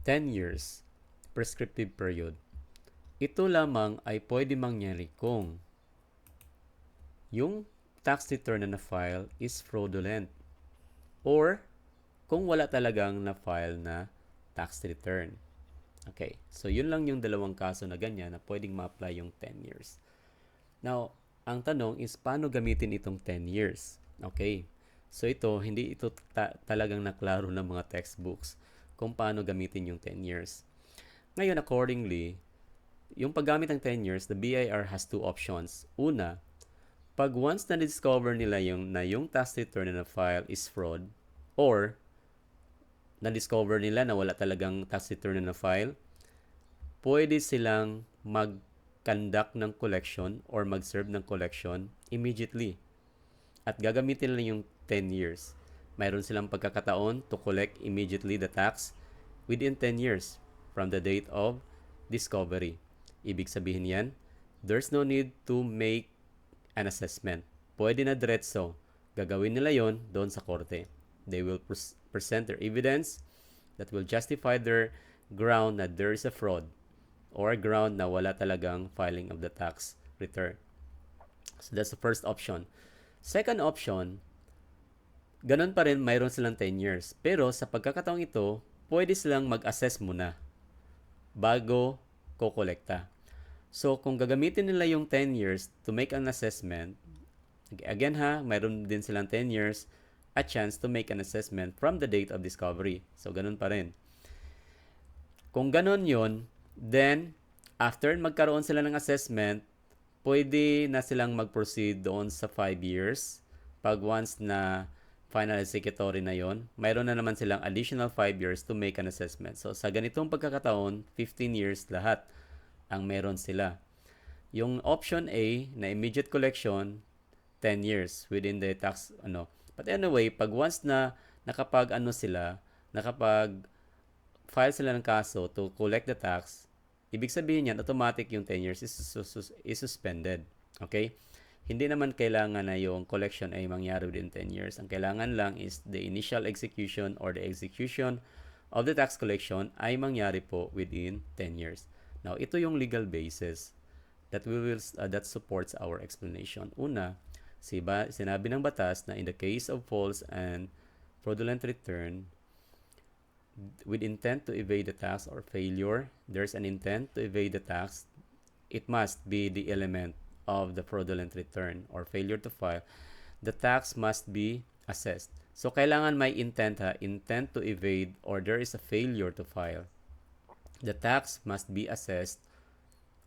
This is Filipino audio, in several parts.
10 years, prescriptive period. Ito lamang ay pwede mangyari kung yung tax return na na-file is fraudulent or kung wala talagang na-file na tax return. Okay, so yun lang yung dalawang kaso na ganyan na pwedeng ma-apply yung 10 years. Now, ang tanong is paano gamitin itong 10 years? Okay, so hindi ito talagang naklaro ng mga textbooks kung paano gamitin yung 10 years. Ngayon, accordingly, yung paggamit ng 10 years, the BIR has two options. Una, pag once na-discover nila yung tax return na file is fraud or na-discover nila na wala talagang tax return na file, pwede silang mag-conduct ng collection or mag-serve ng collection immediately. At gagamitin nila yung 10 years. Mayroon silang pagkakataon to collect immediately the tax within 10 years from the date of discovery. Ibig sabihin yan, there's no need to make an assessment. Pwede na diretso. Gagawin nila yon doon sa korte. They will present their evidence that will justify their ground na there is a fraud or ground na wala talagang filing of the tax return. So that's the first option. Second option, ganun pa rin, mayroon silang 10 years. Pero sa pagkakataong ito, pwede silang mag-assess muna bago kokolekta. So, kung gagamitin nila yung 10 years to make an assessment, again mayroon din silang 10 years a chance to make an assessment from the date of discovery. So, ganun pa rin. Kung ganun yon, then, after magkaroon sila ng assessment, pwede na silang mag-proceed doon sa 5 years. Pag once na final executory na yon, mayroon na naman silang additional 5 years to make an assessment. So, sa ganitong pagkakataon, 15 years lahat ang meron sila. Yung option A na immediate collection, 10 years within the tax But anyway, pag once na nakapag file sila ng kaso to collect the tax, ibig sabihin yan, automatic yung 10 years is suspended. Okay? Hindi naman kailangan na yung collection ay mangyari within 10 years. Ang kailangan lang is the initial execution or the execution of the tax collection ay mangyari po within 10 years. Now, ito yung legal basis that supports our explanation. Una, sinabi ng batas na in the case of false and fraudulent return, with intent to evade the tax or failure, there's an intent to evade the tax, it must be the element of the fraudulent return or failure to file. The tax must be assessed. So, kailangan may intent intent to evade or there is a failure to file. The tax must be assessed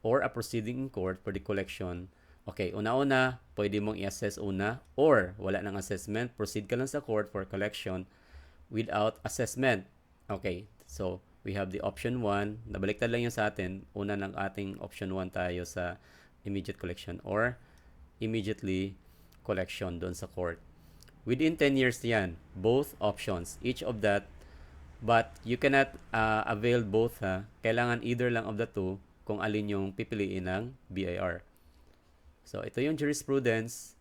or a proceeding in court for the collection. Okay, una-una, pwede mong i-assess una or wala ng assessment, proceed ka lang sa court for collection without assessment. Okay, so we have the option 1. Nabaliktad lang yun sa atin. Una ng ating option 1 tayo sa immediate collection or immediately collection doon sa court. Within 10 years yan, both options, each of that. But you cannot avail both. Kailangan either lang of the two kung alin yung pipiliin ng BIR. So, ito yung jurisprudence.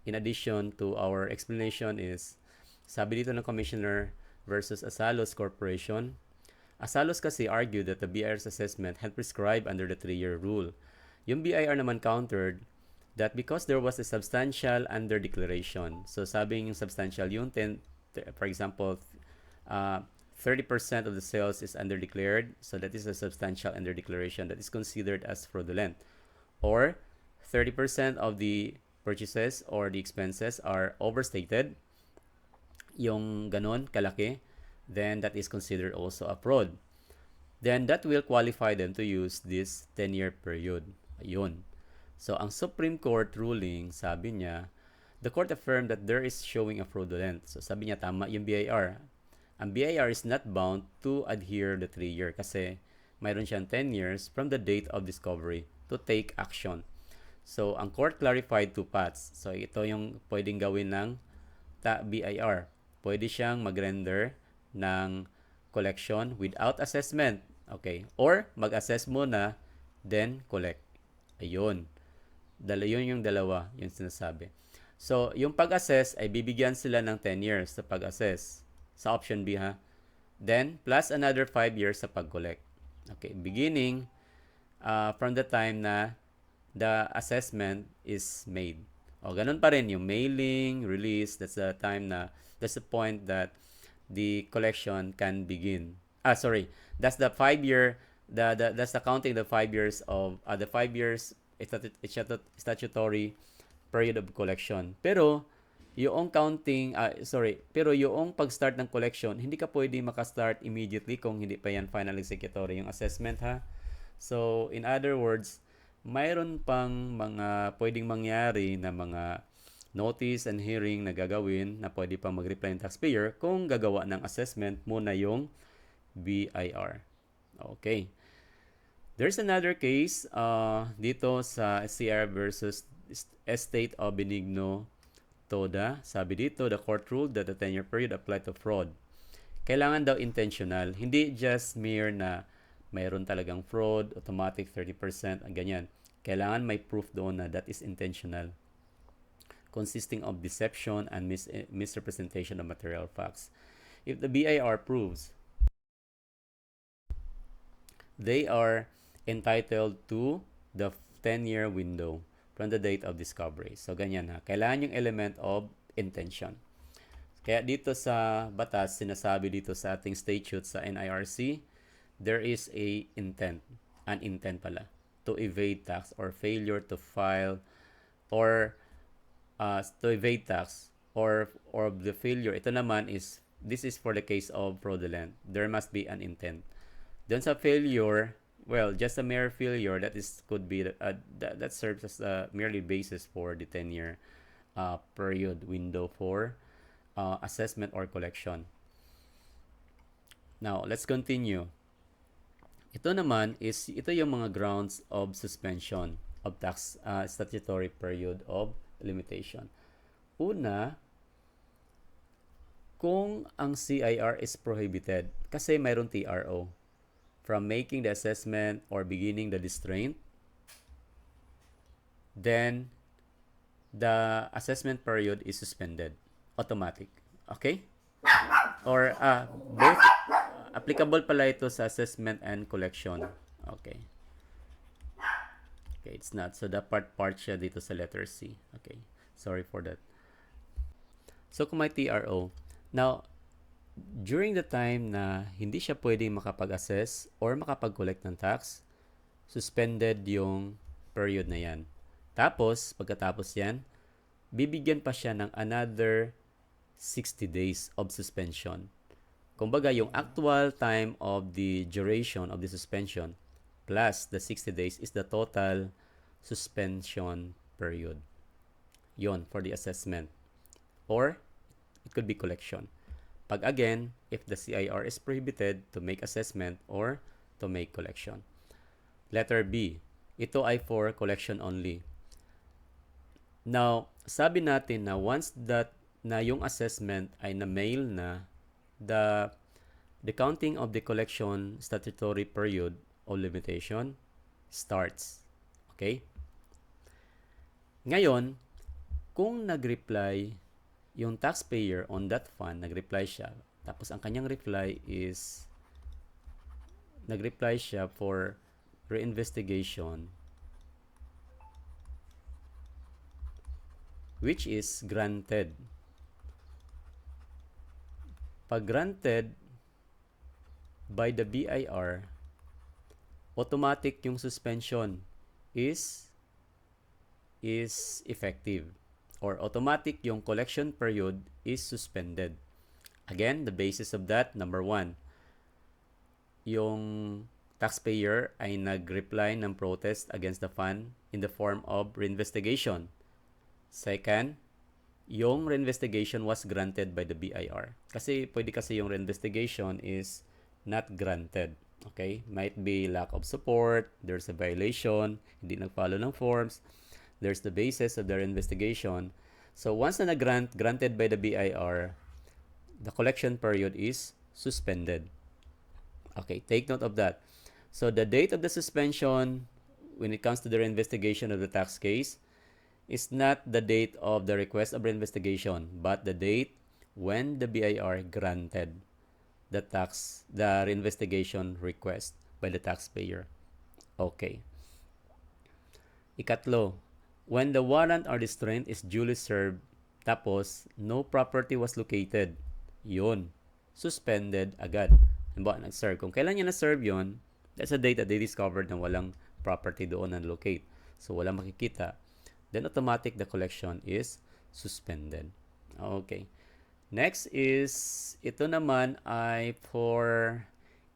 In addition to our explanation is, sabi dito ng Commissioner versus Asalos Corporation, Asalos kasi argued that the BIR's assessment had prescribed under the 3-year rule. Yung BIR naman countered that because there was a substantial under-declaration. So, sabi yung substantial, yung for example, 30% of the sales is under-declared, so that is a substantial under-declaration that is considered as fraudulent. Or 30% of the purchases or the expenses are overstated, yung ganon kalaki, then that is considered also a fraud. Then that will qualify them to use this 10-year period. Ayun. So, ang Supreme Court ruling, sabi niya, the court affirmed that there is showing a fraudulent. So, sabi niya, tama yung BIR. Ang BIR is not bound to adhere the 3-year kasi mayroon siyang 10 years from the date of discovery to take action. So, ang court clarified 2 paths. So, ito yung pwedeng gawin ng BIR. Pwede siyang mag-render ng collection without assessment. Okay. Or, mag-assess muna, then collect. Ayun. Yun yung dalawa, yung sinasabi. So, yung pag-assess ay bibigyan sila ng 10 years sa pag-assess. Sa option B Then, plus another 5 years sa pag-collect. Okay, beginning from the time na the assessment is made. O, ganun pa rin yung mailing, release, that's the point that the collection can begin. That's the 5 year, that's the counting the 5 years of, the 5 years statutory period of collection. Pero, pero yung pag-start ng collection, hindi ka pwede maka-start immediately kung hindi pa yan final executory yung assessment, ha. So, in other words, mayroon pang mga pwedeng mangyari na mga notice and hearing na gagawin na pwede pang mag-reply ng taxpayer kung gagawa ng assessment muna yung BIR. Okay. There's another case dito sa CR versus Estate of Benigno Toda. Sabi dito, the court ruled that the 10-year period applied to fraud. Kailangan daw intentional. Hindi just mere na mayroon talagang fraud, automatic 30%, ang ganyan. Kailangan may proof doon na that is intentional, consisting of deception and misrepresentation of material facts. If the BIR proves they are entitled to the 10-year window from the date of discovery. So, ganyan ha. Kailangan yung element of intention. Kaya dito sa batas, sinasabi dito sa ating statute sa NIRC, there is a intent, an intent pala, to evade tax or failure to file or to evade tax or the failure. Ito naman is, this is for the case of fraudulent. There must be an intent. Doon sa failure, well, just a mere failure, could be that serves as a merely basis for the 10-year period window for assessment or collection. Now, let's continue. Ito naman is, ito yung mga grounds of suspension of tax statutory period of limitation. Una, kung ang CIR is prohibited kasi mayroon TRO from making the assessment or beginning the distraint, then the assessment period is suspended. Automatic. Okay? Or both applicable pala ito sa assessment and collection. Okay. Okay, it's not. So, the part siya dito sa letter C. Okay. Sorry for that. So, kung may TRO. Now, during the time na hindi siya pwedeng makapag-assess or makapag-collect ng tax, suspended yung period na yan. Tapos, pagkatapos yan, bibigyan pa siya ng another 60 days of suspension. Kumbaga, yung actual time of the duration of the suspension plus the 60 days is the total suspension period. Yon for the assessment. Or, it could be collection. Pag again, if the CIR is prohibited to make assessment or to make collection. Letter B, ito ay for collection only. Now, sabi natin na once that na yung assessment ay na-mail na, the counting of the collection statutory period of limitation starts. Okay? Ngayon, kung nag-reply yung taxpayer on that fund, nag-reply siya, tapos ang kanyang reply is nag-reply siya for reinvestigation, which is granted. Pag granted by the BIR, automatic yung suspension is effective, or automatic yung collection period is suspended. Again, the basis of that, number 1, yung taxpayer ay nag-reply ng protest against the fund in the form of reinvestigation. Second, yung reinvestigation was granted by the BIR. Kasi pwede kasi yung reinvestigation is not granted. Okay? Might be lack of support, there's a violation, hindi nag-follow ng forms, there's the basis of their investigation. So once na granted by the BIR, the collection period is suspended. Okay, take note of that. So the date of the suspension when it comes to the investigation of the tax case is not the date of the request of investigation, but the date when the BIR granted the reinvestigation request by the taxpayer. Okay. Ikatlo, when the warrant or restraint is duly served, tapos no property was located, yun, suspended agad. Halimbawa, nag-serve. Kung kailan niya na-serve yun, that's the date that they discovered na walang property doon na locate. So, walang makikita. Then, automatic the collection is suspended. Okay. Next is, ito naman ay for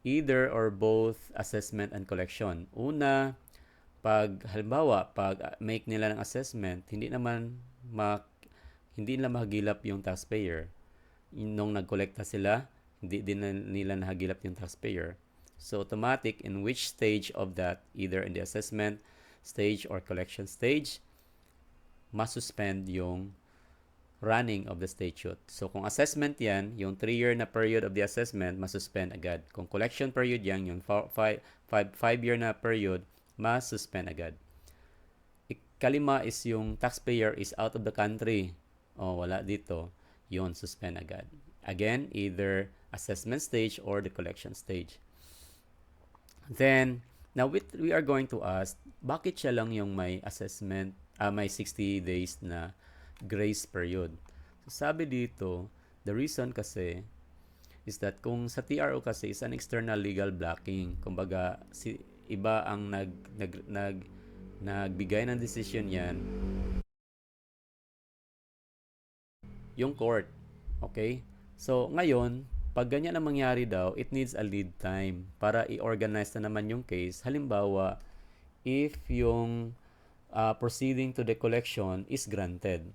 either or both assessment and collection. Una, pag halimbawa, pag make nila ng assessment, hindi nila mahagilap yung taxpayer. Nung nagkolekta sila, hindi din nila nahagilap yung taxpayer. So, automatic in which stage of that, either in the assessment stage or collection stage, masuspend yung running of the statute. So, kung assessment yan, yung 3-year na period of the assessment, masuspend agad. Kung collection period yan, yung 5-year na period, masuspend agad. Ikalima is yung taxpayer is out of the country. O, wala dito. Yun, suspend agad. Again, either assessment stage or the collection stage. Then, now we are going to ask, bakit siya lang yung may assessment, may 60 days na grace period? So, sabi dito, the reason kasi is that kung sa TRO kasi is an external legal blocking. Kumbaga, iba ang nagbigay ng decision yan, yung court. Okay? So, ngayon, pag ganyan ang mangyari daw, it needs a lead time para i-organize na naman yung case. Halimbawa, if yung proceeding to the collection is granted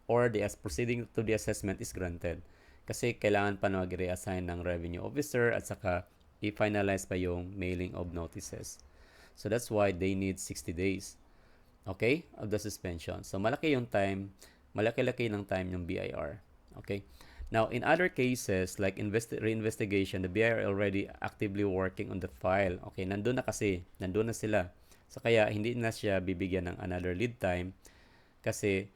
or the proceeding to the assessment is granted. Kasi kailangan pa na mag-reassign ng revenue officer at saka i-finalize pa yung mailing of notices. So that's why they need 60 days. Okay? Of the suspension. So malaki yung time, malaki-laki ng time ng BIR. Okay? Now, in other cases, like reinvestigation, the BIR already actively working on the file. Okay, nandun na sila. So kaya hindi na siya bibigyan ng another lead time kasi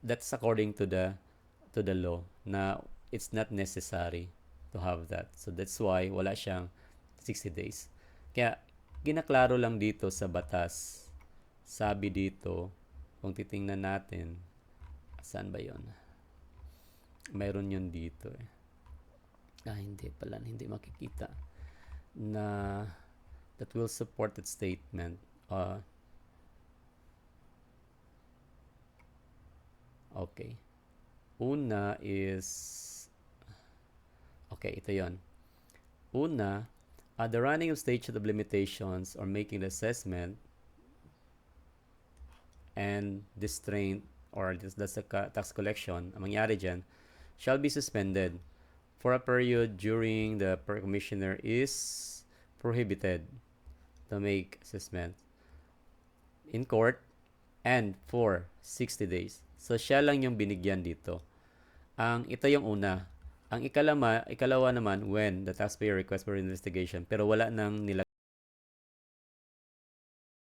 that's according to the law na it's not necessary to have that. So that's why wala siyang 60 days. Kaya ginaklaro lang dito sa batas. Sabi dito, kung titingnan natin, saan ba 'yon? Mayroon 'yon dito eh. Hindi pala, hindi makikita na that will support that statement. Okay. Una is, okay, ito yon. Una, the running of statute of limitations or making the assessment and restraint or that's the tax collection, ang mangyari dyan, shall be suspended for a period during the commissioner is prohibited to make assessment in court and for 60 days. So, siya lang yung binigyan dito. Ito yung una. Ang ikalawa naman, when the taxpayer requests for investigation, pero wala nang nilagay